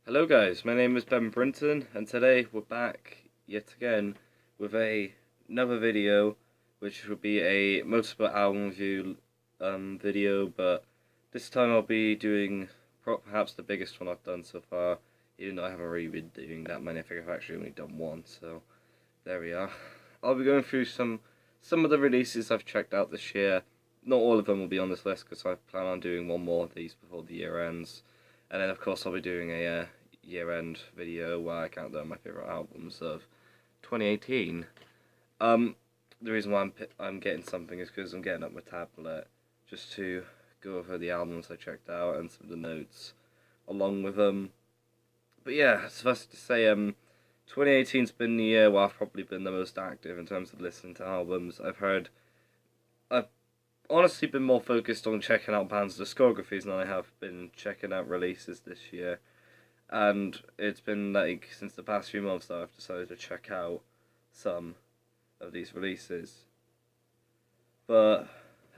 Hello guys, my name is Ben Brinton and today we're back yet again with another video which will be a multiple album review video, but this time I'll be doing perhaps the biggest one I've done so far, even though I haven't really been doing that many. I think I've actually only done one, so there we are. I'll be going through some of the releases I've checked out this year. Not all of them will be on this list because I plan on doing one more of these before the year ends. And then of course I'll be doing a year-end video where I count down my favourite albums of 2018. The reason why I'm getting something is because I'm getting up my tablet just to go over the albums I checked out and some of the notes along with them. But yeah, suffice to say, 2018's been the year where I've probably been the most active in terms of listening to albums. I've honestly been more focused on checking out bands' discographies than I have been checking out releases this year. And it's been like since the past few months that I've decided to check out some of these releases. But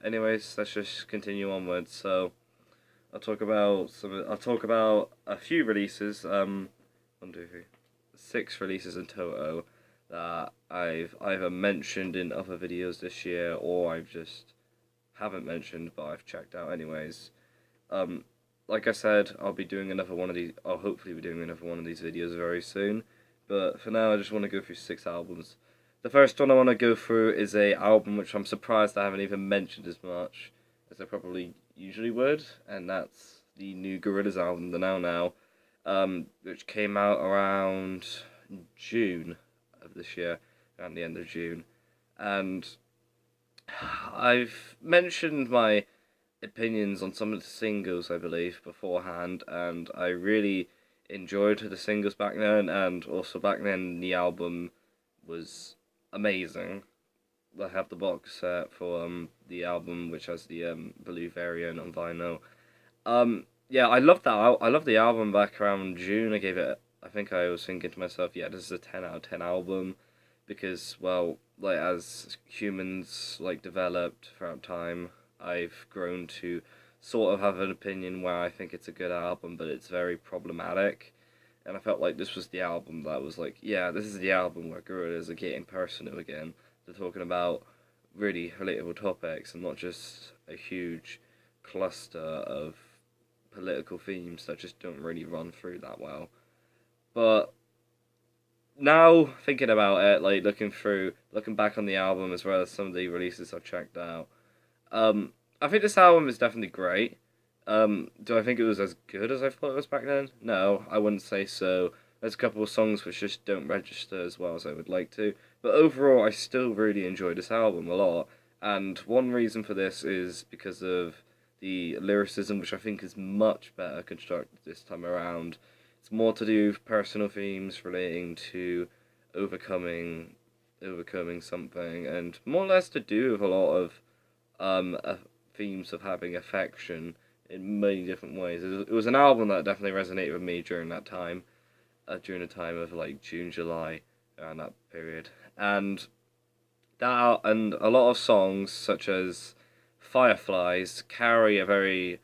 anyways, let's just continue onwards. So I'll talk about a few releases. 6 releases in total that I've either mentioned in other videos this year or I've just haven't mentioned but I've checked out anyways. Like I said, I'll be doing another one of these. I'll hopefully be doing another one of these videos very soon. But for now, I just want to go through 6 albums. The first one I want to go through is a album which I'm surprised I haven't even mentioned as much as I probably usually would, and that's the new Gorillaz album, the Now Now, which came out around June of this year, around the end of June, and I've mentioned my opinions on some of the singles, I believe, beforehand, and I really enjoyed the singles back then, and also back then the album was amazing. I have the box set for the album, which has the blue variant on vinyl. Yeah, I loved that. I loved the album back around June. I think I was thinking to myself, yeah, this is a 10 out of 10 album, because, well, like, as humans, like, developed throughout time, I've grown to sort of have an opinion where I think it's a good album, but it's very problematic. And I felt like this was the album that was like, yeah, this is the album where Gorillaz are getting personal again. They're talking about really relatable topics and not just a huge cluster of political themes that just don't really run through that well. But now thinking about it, like looking back on the album as well as some of the releases I've checked out, I think this album is definitely great. Do I think it was as good as I thought it was back then? No, I wouldn't say so. There's a couple of songs which just don't register as well as I would like to. But overall, I still really enjoy this album a lot. And one reason for this is because of the lyricism, which I think is much better constructed this time around. It's more to do with personal themes relating to overcoming something, and more or less to do with a lot of themes of having affection in many different ways. It was an album that definitely resonated with me during that time, during the time of like June, July, around that period, and a lot of songs such as Fireflies carry a very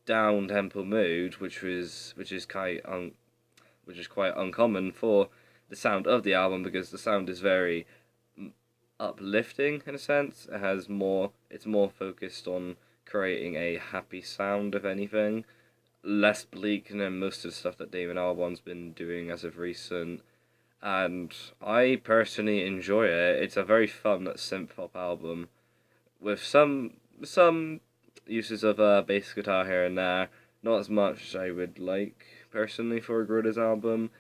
down tempo mood, which is quite uncommon for the sound of the album because the sound is very uplifting in a sense. It's more focused on creating a happy sound, if anything, less bleak than most of the stuff that Damon Albarn's been doing as of recent. And I personally enjoy it. It's a very fun synth pop album with some uses of bass guitar here and there. Not as much as I would like personally for a Gorillaz album.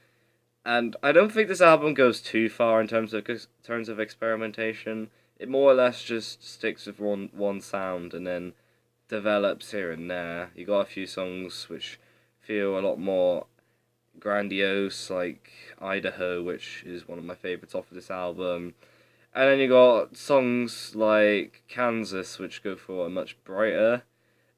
And I don't think this album goes too far in terms of experimentation. It more or less just sticks with one sound and then develops here and there. You got a few songs which feel a lot more grandiose, like Idaho, which is one of my favorites off of this album. And then you got songs like Kansas, which go for a much brighter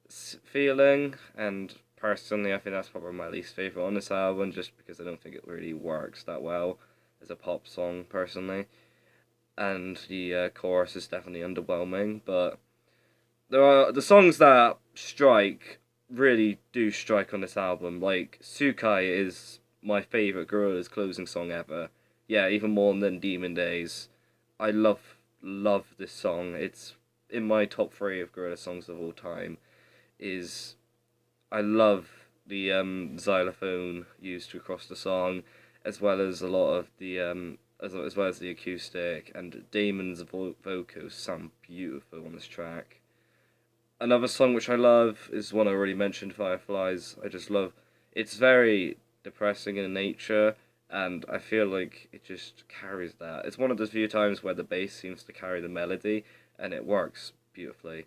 feeling, and personally, I think that's probably my least favourite on this album, just because I don't think it really works that well as a pop song, personally. And the chorus is definitely underwhelming, but there are the songs that strike really do strike on this album. Like, Sukai is my favourite Gorillaz closing song ever. Yeah, even more than Demon Days. I love this song. It's in my top three of Gorillaz songs of all time. Is I love the xylophone used across the song, as well as a lot of the as well as the acoustic, and Damon's vocals sound beautiful on this track. Another song which I love is one I already mentioned, Fireflies. I just love it's very depressing in nature, and I feel like it just carries that. It's one of those few times where the bass seems to carry the melody, and it works beautifully.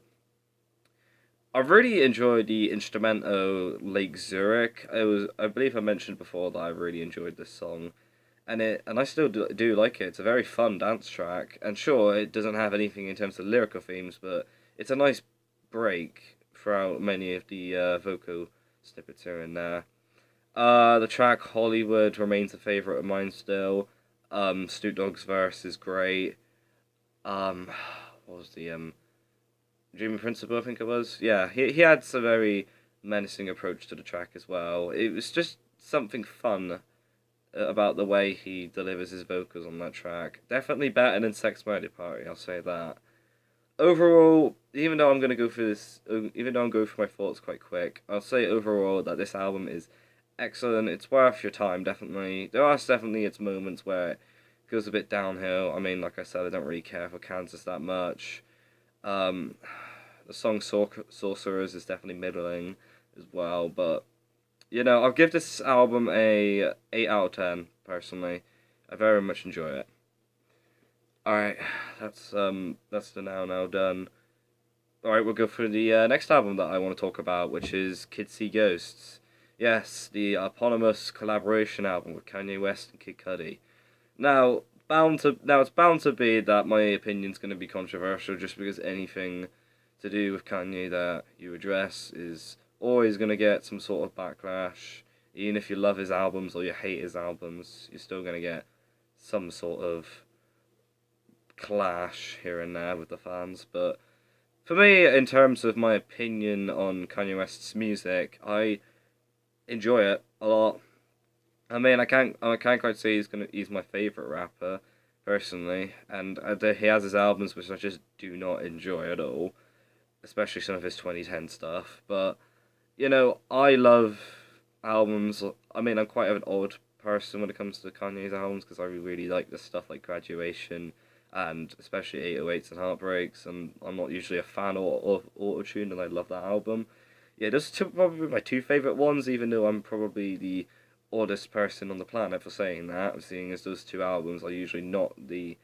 I really enjoyed the instrumental Lake Zurich. I believe I mentioned before that I really enjoyed this song, and I still do like it. It's a very fun dance track, and sure, it doesn't have anything in terms of lyrical themes, but it's a nice break throughout many of the vocal snippets here and there. The track Hollywood remains a favorite of mine still. Snoop Dogg's verse is great. Um, what was the Dreaming Principle, I think it was. Yeah, he had a very menacing approach to the track as well. It was just something fun about the way he delivers his vocals on that track. Definitely better than Sex Murder Party, I'll say that. Overall, even though I'm going through my thoughts quite quick, I'll say overall that this album is excellent. It's worth your time, definitely. There are definitely its moments where it goes a bit downhill. I mean, like I said, I don't really care for Kansas that much. Um, the song Sorcerers is definitely middling as well, but I'll give this album a 8 out of 10 personally. I very much enjoy it. All right, that's the now done. All right, we'll go for the next album that I want to talk about, which is Kids See Ghosts. Yes, the eponymous collaboration album with Kanye West and Kid Cudi. Now it's bound to be that my opinion's going to be controversial, just because anything to do with Kanye that you address is always going to get some sort of backlash. Even if you love his albums or you hate his albums, you're still going to get some sort of clash here and there with the fans. But for me, in terms of my opinion on Kanye West's music, I enjoy it a lot. I mean, I can't quite say he's my favorite rapper personally, and he has his albums which I just do not enjoy at all, especially some of his 2010 stuff. But I love albums. I mean, I'm quite an odd person when it comes to Kanye's albums because I really like the stuff like Graduation and especially 808s and Heartbreaks, and I'm not usually a fan of Autotune, and I love that album. Yeah, those are probably my two favourite ones, even though I'm probably the oddest person on the planet for saying that, seeing as those two albums are usually not the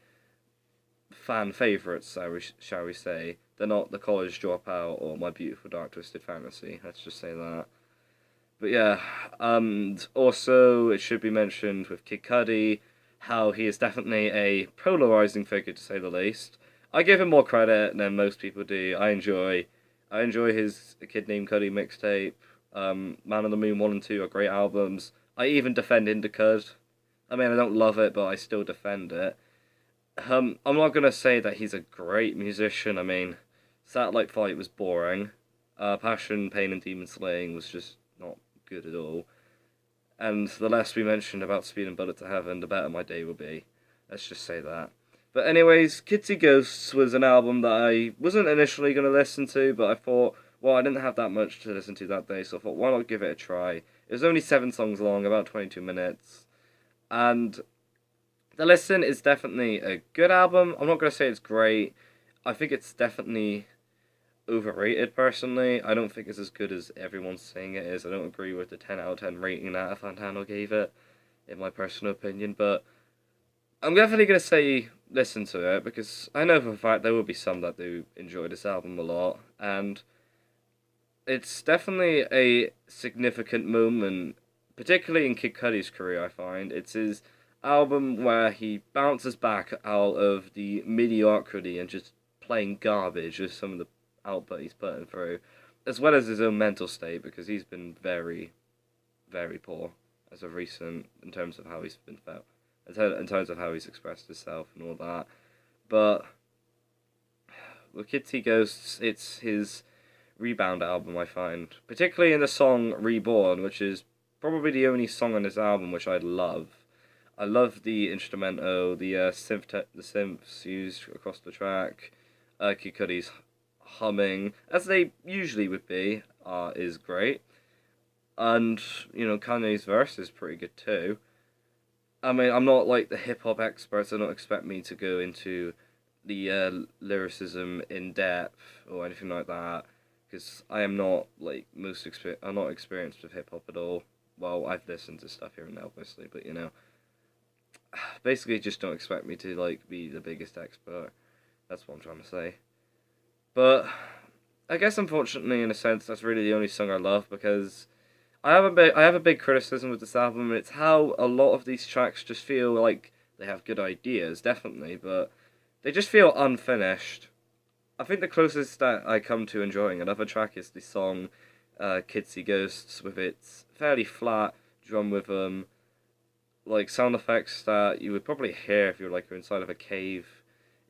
fan favourites, shall we say. They're not The College Dropout or My Beautiful Dark Twisted Fantasy, let's just say that. But yeah, and also it should be mentioned with Kid Cudi, how he is definitely a polarising figure to say the least. I give him more credit than most people do. I enjoy his A Kid Named Cudi mixtape. Man on the Moon 1 and 2 are great albums. I even defend Indicud. I mean, I don't love it, but I still defend it. I'm not going to say that he's a great musician. I mean, Satellite Fight was boring. Passion, Pain and Demon Slaying was just not good at all. And the less we mentioned about Speed and Bullet to Heaven, the better my day will be. Let's just say that. But anyways, Kids See Ghosts was an album that I wasn't initially going to listen to, but I thought, well, I didn't have that much to listen to that day, so I thought, why not give it a try? It was only 7 songs long, about 22 minutes. And the listen is definitely a good album. I'm not going to say it's great. I think it's definitely overrated, personally. I don't think it's as good as everyone's saying it is. I don't agree with the 10 out of 10 rating that Fantano gave it, in my personal opinion. But I'm definitely going to say listen to it, because I know for a fact there will be some that do enjoy this album a lot. And it's definitely a significant moment, particularly in Kid Cudi's career, I find. It's his album where he bounces back out of the mediocrity and just playing garbage with some of the output he's putting through, as well as his own mental state, because he's been very, very poor as of recent in terms of how he's been felt, in terms of how he's expressed himself and all that. But with Kids See Ghosts, it's his rebound album, I find. Particularly in the song Reborn, which is probably the only song on this album which I love. I love the instrumental, the the synths used across the track, Kid Cudi's humming, as they usually would be, is great. And, Kanye's verse is pretty good too. I mean, I'm not like the hip hop experts, so don't expect me to go into the lyricism in depth or anything like that, because I am not like I'm not experienced with hip hop at all. Well, I've listened to stuff here and there, obviously, but basically, just don't expect me to like be the biggest expert. That's what I'm trying to say. But I guess, unfortunately, in a sense, that's really the only song I love, because I have a big criticism with this album, and it's how a lot of these tracks just feel like they have good ideas, definitely, but they just feel unfinished. I think the closest that I come to enjoying another track is the song Kids See Ghosts, with its fairly flat drum rhythm, like sound effects that you would probably hear if you're like inside of a cave.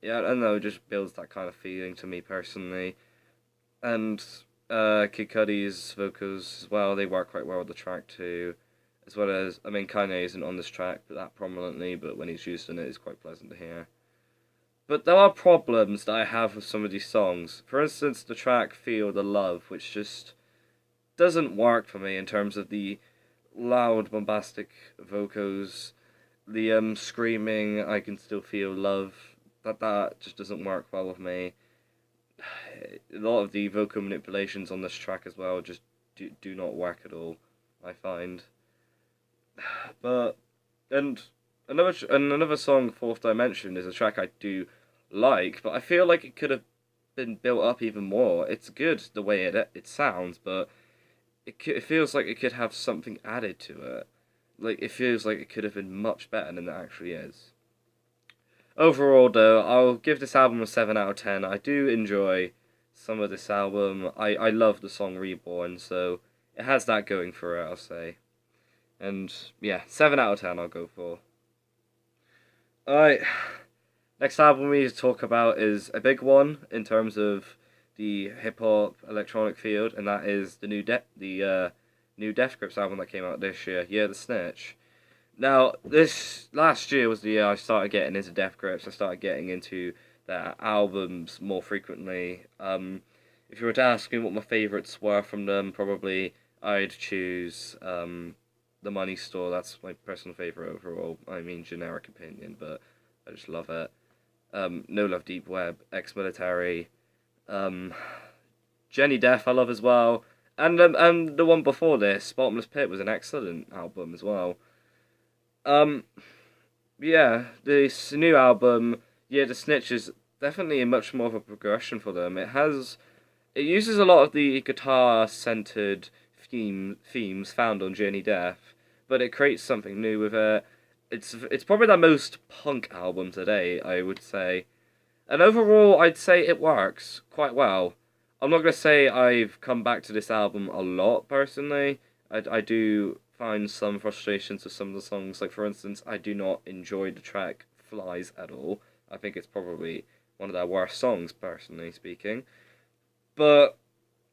Yeah, I don't know, it just builds that kind of feeling to me personally. And Kid Cudi's vocals as well, they work quite well with the track too. As well as, I mean, Kanye isn't on this track but that prominently, but when he's used in it, it's quite pleasant to hear. But there are problems that I have with some of these songs. For instance, the track Feel the Love, which just doesn't work for me in terms of the loud, bombastic vocals, the screaming, I can still feel love. That just doesn't work well with me. A lot of the vocal manipulations on this track as well just do not work at all, I find. But another song, Fourth Dimension, is a track I do like, but I feel like it could have been built up even more. It's good the way it sounds, but it feels like it could have something added to it. Like, it feels like it could have been much better than it actually is. Overall, though, I'll give this album a 7 out of 10. I do enjoy some of this album. I love the song Reborn, so it has that going for it, I'll say. And, yeah, 7 out of 10 I'll go for. Alright, next album we need to talk about is a big one in terms of the hip-hop electronic field, and that is the new Death Grips album that came out this year, Yeah the Snitch. Now, this last year was the year I started getting into Death Grips. I started getting into their albums more frequently. If you were to ask me what my favourites were from them, probably I'd choose The Money Store. That's my personal favourite overall. I mean, generic opinion, but I just love it. No Love Deep Web, Ex-Military, Jenny Death I love as well. And the one before this, Bottomless Pit, was an excellent album as well. Yeah, this new album, Yeah the Snitch, is definitely much more of a progression for them. It uses a lot of the guitar-centered themes found on Journey Death, but it creates something new with it. It's probably their most punk album today, I would say. And overall, I'd say it works quite well. I'm not going to say I've come back to this album a lot, personally. I do find some frustrations with some of the songs. Like, for instance, I do not enjoy the track Flies at all. I think it's probably one of their worst songs, personally speaking. But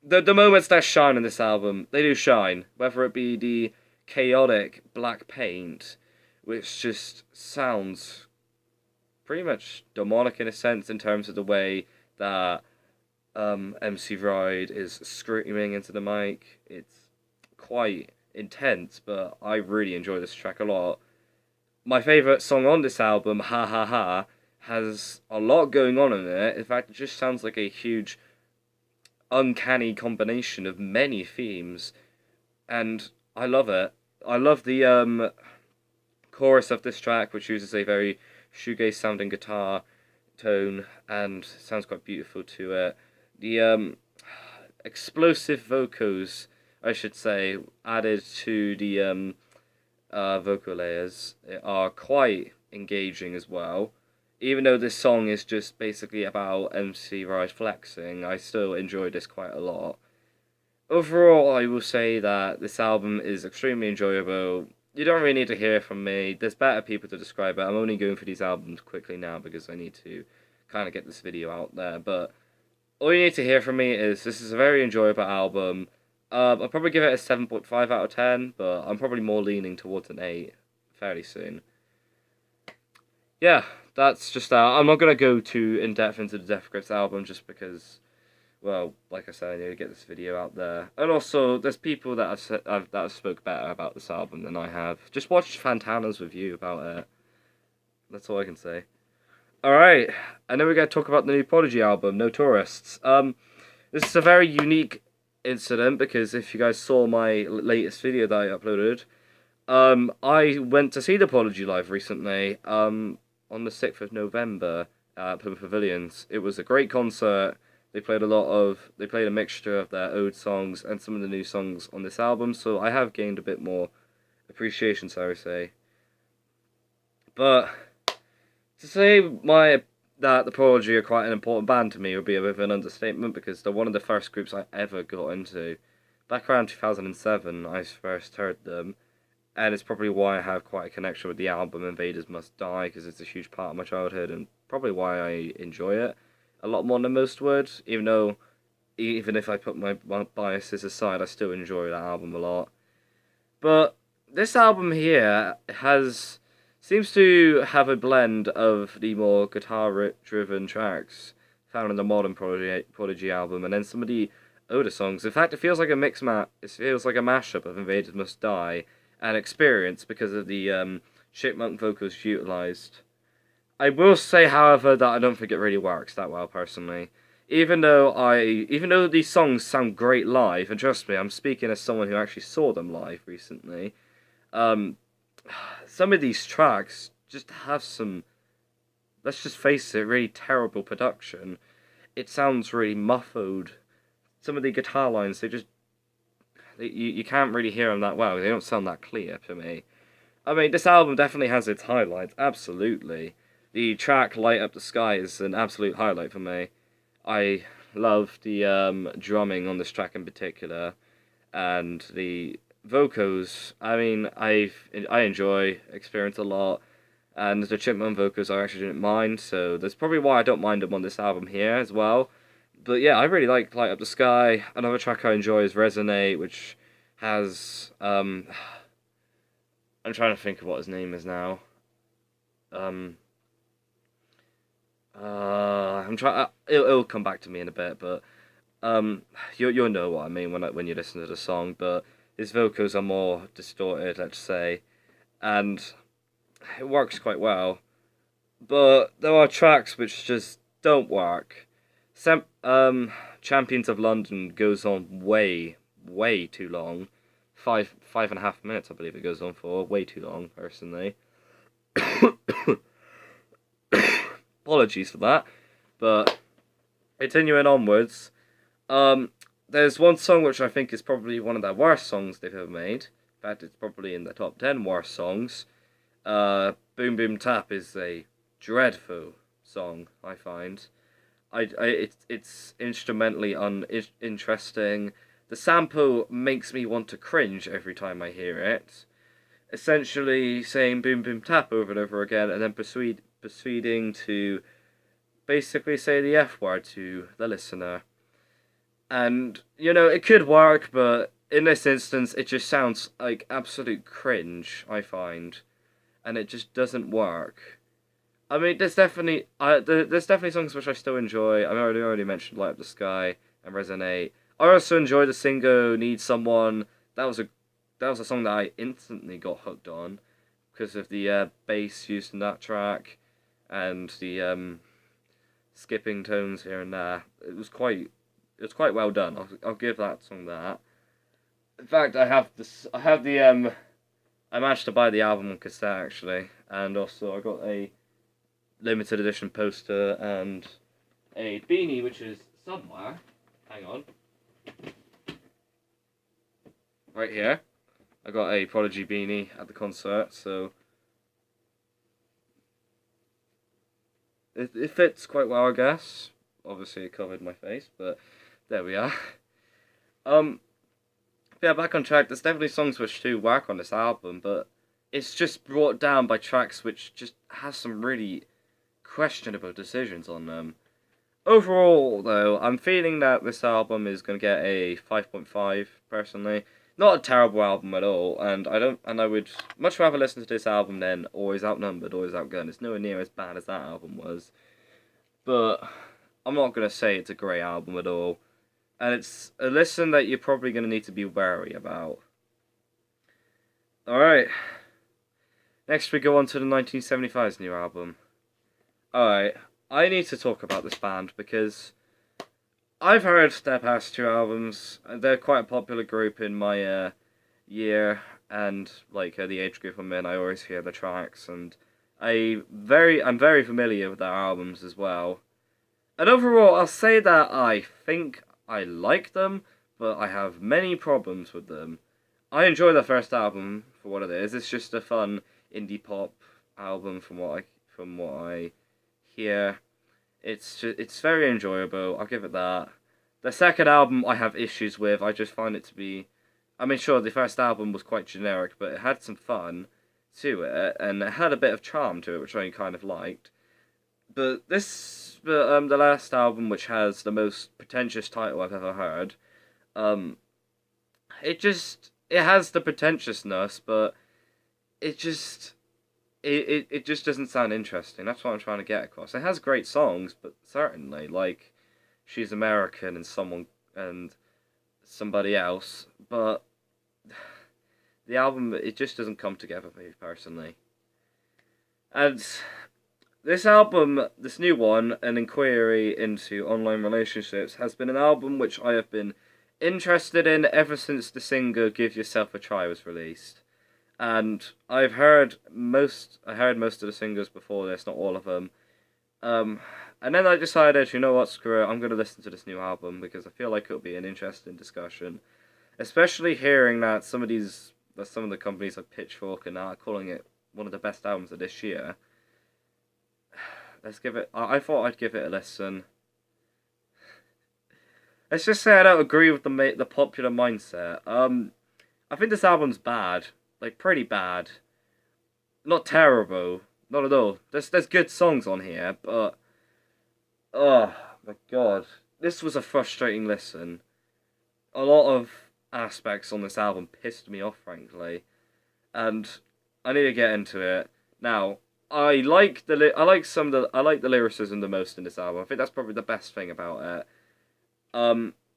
the moments that shine in this album, they do shine. Whether it be the chaotic black paint, which just sounds pretty much demonic in a sense in terms of the way that MC Ride is screaming into the mic. It's quite intense, but I really enjoy this track a lot. My favourite song on this album, Ha Ha Ha, has a lot going on in it. In fact, it just sounds like a huge, uncanny combination of many themes, and I love it. I love the chorus of this track, which uses a very shoegaze-sounding guitar tone, and sounds quite beautiful to it. The explosive vocals, I should say, added to the vocal layers are quite engaging as well. Even though this song is just basically about MC Ride flexing, I still enjoy this quite a lot. Overall, I will say that this album is extremely enjoyable. You don't really need to hear from me. There's better people to describe it. I'm only going for these albums quickly now because I need to kind of get this video out there. But all you need to hear from me is this is a very enjoyable album. I'll probably give it a 7.5 out of 10, but I'm probably more leaning towards an 8 fairly soon. Yeah, that's just that. I'm not going to go too in depth into the Death Grips album just because, well, like I said, I need to get this video out there. And also, there's people that have spoke better about this album than I have. Just watch Fantana's review about it. That's all I can say. Alright, and then we're going to talk about the new Prodigy album, No Tourists. This is a very unique incident because if you guys saw my latest video that I uploaded, I went to see the Prodigy live recently, on the 6th of November at Plymouth Pavilions. It was a great concert. They played a mixture of their old songs and some of the new songs on this album, so I have gained a bit more appreciation, so I would say. But to say that the Prodigy are quite an important band to me would be a bit of an understatement because they're one of the first groups I ever got into. Back around 2007, I first heard them, and it's probably why I have quite a connection with the album Invaders Must Die, because it's a huge part of my childhood, and probably why I enjoy it a lot more than most would, even if I put my biases aside, I still enjoy that album a lot. But this album here seems to have a blend of the more guitar-driven tracks found in the modern Prodigy album, and then some of the older songs. In fact, it feels like it feels like a mashup of Invaders Must Die and Experience because of the chipmunk vocals utilised. I will say, however, that I don't think it really works that well personally. Even though these songs sound great live, and trust me, I'm speaking as someone who actually saw them live recently. Some of these tracks just have some, let's just face it, really terrible production. It sounds really muffled. Some of the guitar lines, you can't really hear them that well. They don't sound that clear to me. I mean, this album definitely has its highlights, absolutely. The track Light Up the Sky is an absolute highlight for me. I love the drumming on this track in particular, and the vocals. I mean, I enjoy Experience a lot, and the chipmunk vocals I actually didn't mind, so that's probably why I don't mind them on this album here as well. But yeah, I really like Light Up the Sky. Another track I enjoy is Resonate, which has I'm trying to think of what his name is now. I'm trying. It'll come back to me in a bit, but you'll know what I mean when you listen to the song. But his vocals are more distorted, let's say, and it works quite well. But there are tracks which just don't work. Champions of London goes on way too long. 5.5 minutes, I believe it goes on for. Way too long, personally. Apologies for that. But continuing onwards, there's one song which I think is probably one of the worst songs they've ever made. In fact, it's probably in the top 10 worst songs. Boom Boom Tap is a dreadful song, I find. It's instrumentally uninteresting. The sample makes me want to cringe every time I hear it. Essentially saying boom boom tap over and over again, and then proceeding to basically say the F word to the listener. And, it could work, but in this instance, it just sounds like absolute cringe, I find. And it just doesn't work. I mean, there's definitely songs which I still enjoy. I already mentioned Light Up the Sky and Resonate. I also enjoy the single Need Someone. That was a song that I instantly got hooked on because of the bass used in that track and the skipping tones here and there. It was quite well done. I'll give that song that. In fact, I managed to buy the album on cassette actually, and also I got a limited edition poster and a beanie which is somewhere. Hang on. Right here. I got a Prodigy beanie at the concert, so it fits quite well, I guess. Obviously it covered my face, but there we are. Yeah, back on track. There's definitely songs which do work on this album, but it's just brought down by tracks which just has some really questionable decisions on them. Overall, though, I'm feeling that this album is going to get a 5.5, personally. Not a terrible album at all, and I would much rather listen to this album than Always Outnumbered, Always Outgunned. It's nowhere near as bad as that album was. But I'm not going to say it's a great album at all. And it's a listen that you're probably going to need to be wary about. Alright. Next we go on to the 1975's new album. Alright. I need to talk about this band because I've heard their past two albums. They're quite a popular group in my year, and like the age group I'm in. I always hear the tracks, and I'm very familiar with their albums as well. And overall, I'll say that I think I like them, but I have many problems with them. I enjoy the first album for what it is. It's just a fun indie pop album from what I hear. It's very enjoyable. I'll give it that. The second album I have issues with. I just find it to be. I mean, sure, the first album was quite generic, but it had some fun to it, and it had a bit of charm to it, which I kind of liked. But the last album, which has the most pretentious title I've ever heard, it has the pretentiousness, but it just it just doesn't sound interesting. That's what I'm trying to get across. It has great songs, but certainly like She's American and somebody else, but the album, it just doesn't come together for me personally. And this album, this new one, An Inquiry into Online Relationships, has been an album which I have been interested in ever since the single Give Yourself a Try was released. And I heard most of the singles before this, not all of them. And then I decided, you know what, screw it, I'm going to listen to this new album because I feel like it'll be an interesting discussion. Especially hearing that some of the companies like Pitchfork and that are calling it one of the best albums of this year. I thought I'd give it a listen. Let's just say I don't agree with the popular mindset. I think this album's bad. Like, pretty bad. Not terrible. Not at all. There's good songs on here, but oh my god. This was a frustrating listen. A lot of aspects on this album pissed me off, frankly. And I need to get into it. Now, I like the lyricism the most in this album. I think that's probably the best thing about it.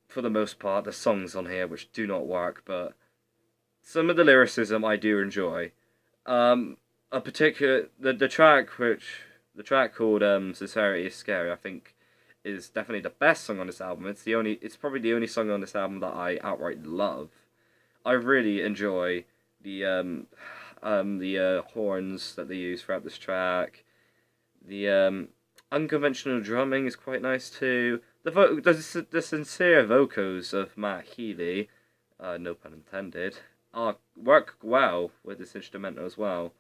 For the most part, the songs on here which do not work, but some of the lyricism I do enjoy. A particular the track called Sincerity is Scary, I think is definitely the best song on this album. It's probably the only song on this album that I outright love. I really enjoy the horns that they use throughout this track. The unconventional drumming is quite nice too. The sincere vocals of Matt Healy, no pun intended, work well with this instrumental as well.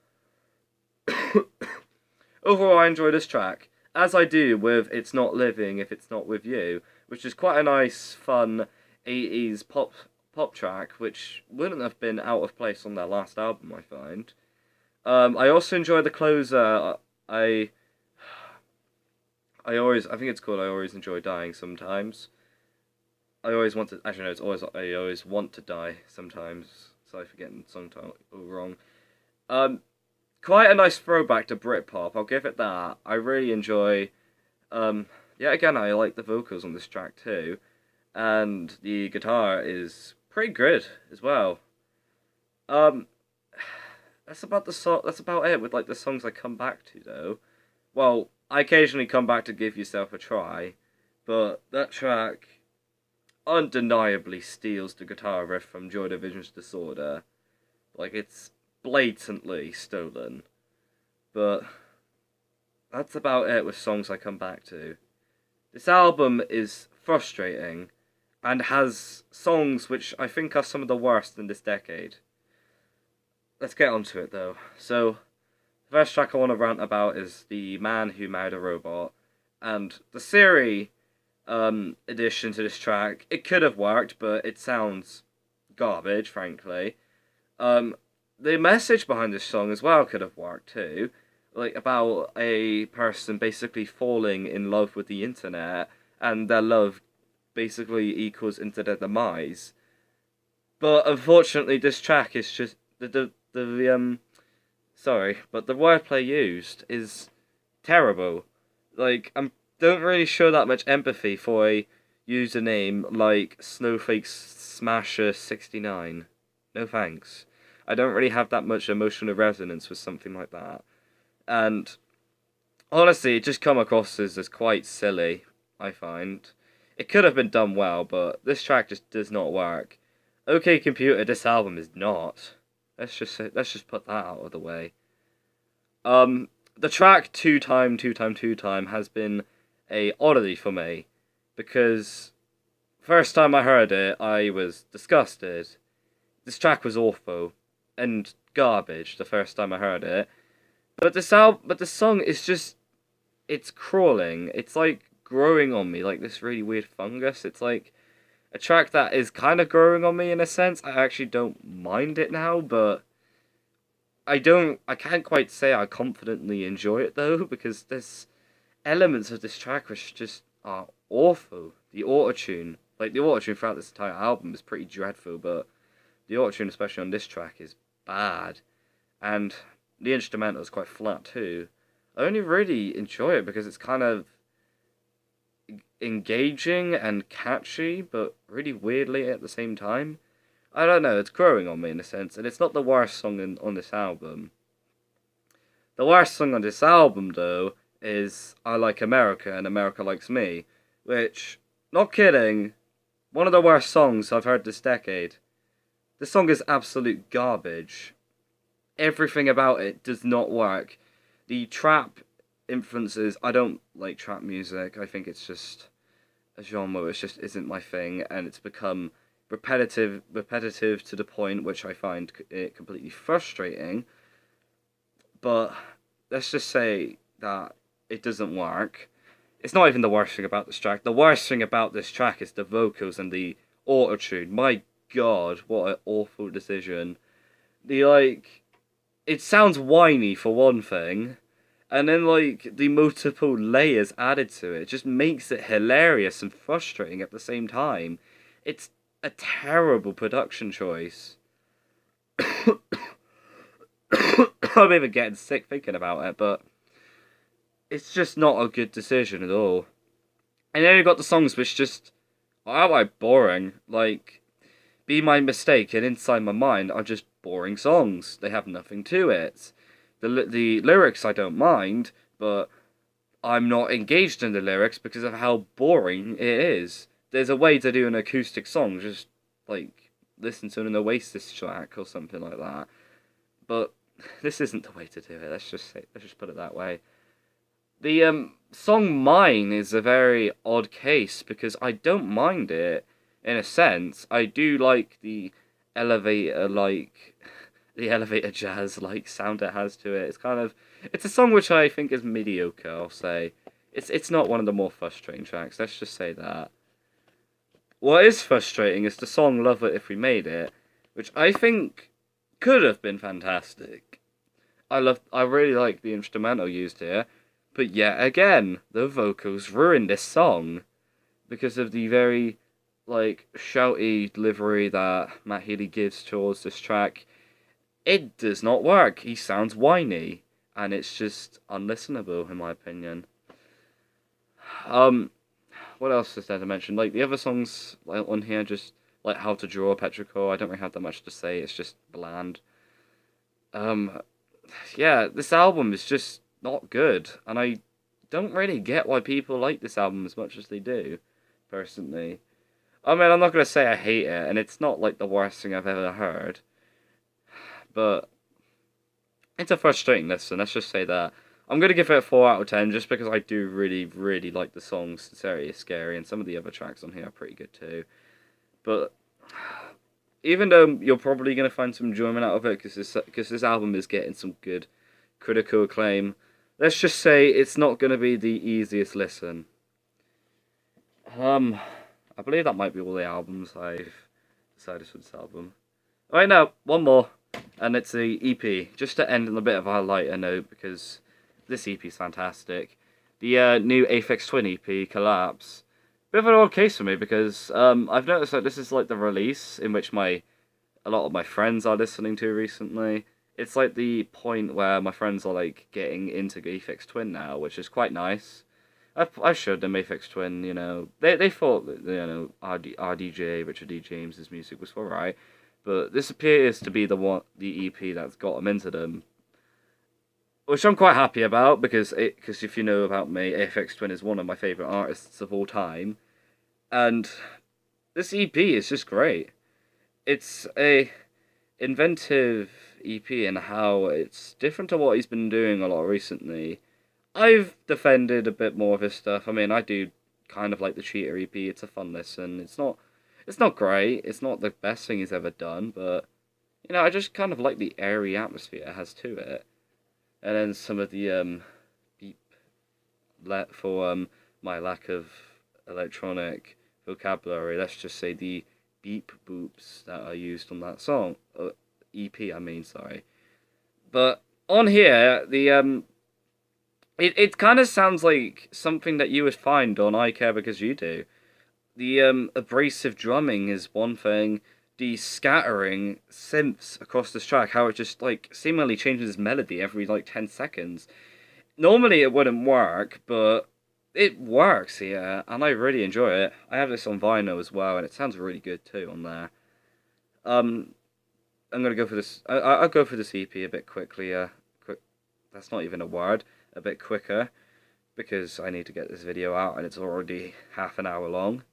Overall, I enjoy this track, as I do with It's Not Living If It's Not With You, which is quite a nice, fun 80s pop track, which wouldn't have been out of place on their last album, I find. I also enjoy the closer. I think it's called I Always Enjoy Dying Sometimes. I always want to die sometimes. Sorry for getting the song title wrong. Quite a nice throwback to Britpop, I'll give it that. I really enjoy, again, I like the vocals on this track too. And the guitar is pretty good as well. That's about it with like the songs I come back to though. Well, I occasionally come back to Give Yourself a Try, but that track undeniably steals the guitar riff from Joy Division's Disorder. Like, it's blatantly stolen. But that's about it with songs I come back to. This album is frustrating and has songs which I think are some of the worst in this decade. Let's get onto it though. So, the first track I want to rant about is The Man Who Married a Robot. And the Siri addition to this track, it could have worked, but it sounds garbage, frankly. The message behind this song as well could have worked too. Like, about a person basically falling in love with the internet and their love basically equals into their demise. But unfortunately, this track is just sorry, but the wordplay used is terrible. Like, I don't really show that much empathy for a username like Snowflake Smasher 69. No thanks. I don't really have that much emotional resonance with something like that. And honestly, it just come across as quite silly, I find. It could have been done well, but this track just does not work. OK Computer, this album is not. Let's just put that out of the way. The track Two Time has been a oddity for me, because first time I heard it, I was disgusted. This track was awful and garbage the first time I heard it. But the song is just, it's crawling. It's like growing on me like this really weird fungus. It's like a track that is kind of growing on me in a sense. I actually don't mind it now, but I can't quite say I confidently enjoy it though, because there's elements of this track which just are awful. The autotune, like the autotune throughout this entire album is pretty dreadful, but the autotune, especially on this track, is bad. And the instrumental is quite flat too. I only really enjoy it because it's kind of engaging and catchy, but really weirdly at the same time. I don't know, it's growing on me in a sense, and it's not the worst song on this album. The worst song on this album, though, is I Like America and America Likes Me, which, not kidding, one of the worst songs I've heard this decade. This song is absolute garbage. Everything about it does not work. The trap influences, I don't like trap music. I think it's just a genre which just isn't my thing, and it's become repetitive to the point which I find it completely frustrating. But let's just say that it doesn't work. It's not even the worst thing about this track. The worst thing about this track is the vocals and the autotune. My God, what an awful decision. It sounds whiny for one thing, and then the multiple layers added to it just makes it hilarious and frustrating at the same time. It's a terrible production choice. I'm even getting sick thinking about it, but it's just not a good decision at all. And then you've got the songs which just are outright boring, like Be My Mistake and Inside My Mind are just boring songs. They have nothing to it. The lyrics I don't mind, but I'm not engaged in the lyrics because of how boring it is. There's a way to do an acoustic song, just listen to an Oasis track or something like that. But this isn't the way to do it. Let's just put it that way. The song Mine is a very odd case because I don't mind it in a sense. I do like the elevator jazz sound it has to it. It's a song which I think is mediocre, I'll say. It's not one of the more frustrating tracks, let's just say that. What is frustrating is the song Love It If We Made It, which I think could have been fantastic. I really like the instrumental used here, but yet again, the vocals ruin this song because of the very shouty delivery that Matt Healy gives towards this track. It does not work. He sounds whiny, and it's just unlistenable in my opinion. What else is there to mention? The other songs on here, just How to Draw, Petrichor, I don't really have that much to say. It's just bland. Yeah, this album is just not good, and I don't really get why people like this album as much as they do, personally. I mean, I'm not going to say I hate it, and it's not the worst thing I've ever heard, but it's a frustrating listen, let's just say that. I'm going to give it a 4 out of 10 just because I do really, really like the song Sincerity is Scary, and some of the other tracks on here are pretty good too. But even though you're probably going to find some enjoyment out of it because this album is getting some good critical acclaim, let's just say it's not going to be the easiest listen. I believe that might be all the albums I've decided for this album. Right now, one more, and it's the EP, just to end on a bit of a lighter note, because this EP is fantastic. The new Aphex Twin EP, Collapse, bit of an odd case for me because I've noticed that this is like the release in which a lot of my friends are listening to recently. It's like the point where my friends are like getting into Aphex Twin now, which is quite nice. I showed them Aphex Twin, you know. They thought that, you know, RDJ, Richard D. James's music was alright, but this appears to be the EP that's got them into them, which I'm quite happy about because if you know about me, Aphex Twin is one of my favourite artists of all time, and this EP is just great. It's a inventive EP in how it's different to what he's been doing a lot recently. I've defended a bit more of his stuff. I mean, I do kind of like the Cheater EP. It's a fun listen. It's not great. It's not the best thing he's ever done, but you know, I just kind of like the airy atmosphere it has to it. And then some of the beep for my lack of electronic vocabulary. Let's just say the beep boops that are used on that song, EP. I mean, sorry. But on here, the it kind of sounds like something that you would find on I Care Because You Do. The abrasive drumming is one thing. The scattering synths across this track, how it just like seemingly changes melody every like 10 seconds. Normally it wouldn't work, but it works here, and I really enjoy it. I have this on vinyl as well, and it sounds really good too on there. I'm gonna go for this. I'll go for this EP a bit quickly. That's not even a word. A bit quicker, because I need to get this video out, and it's already half an hour long.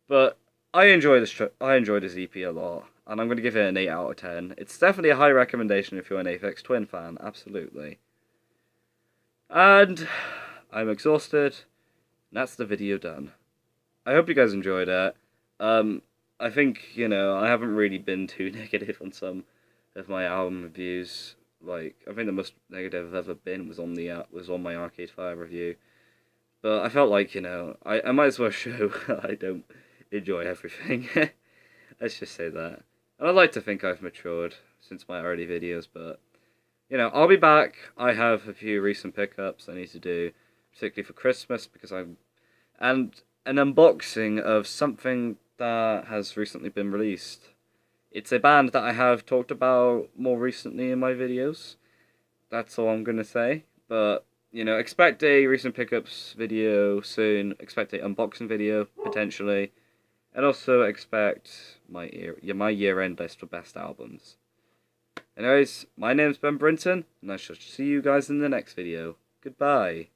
But I enjoy this. I enjoy this EP a lot, and I'm gonna give it an 8 out of 10. It's definitely a high recommendation if you're an Aphex Twin fan. Absolutely. And I'm exhausted. And that's the video done. I hope you guys enjoyed it. I think, you know, I haven't really been too negative on some of my album reviews. Like, I think the most negative I've ever been was on my Arcade Fire review. But I felt like, you know, I might as well show I don't enjoy everything. Let's just say that. And I'd like to think I've matured since my early videos, but you know, I'll be back. I have a few recent pickups I need to do, particularly for Christmas, because and an unboxing of something that has recently been released. It's a band that I have talked about more recently in my videos. That's all I'm gonna say. But you know, expect a recent pickups video soon. Expect a unboxing video potentially, and also expect my year-end list for best albums. Anyways, my name's Ben Brinton, and I shall see you guys in the next video. Goodbye.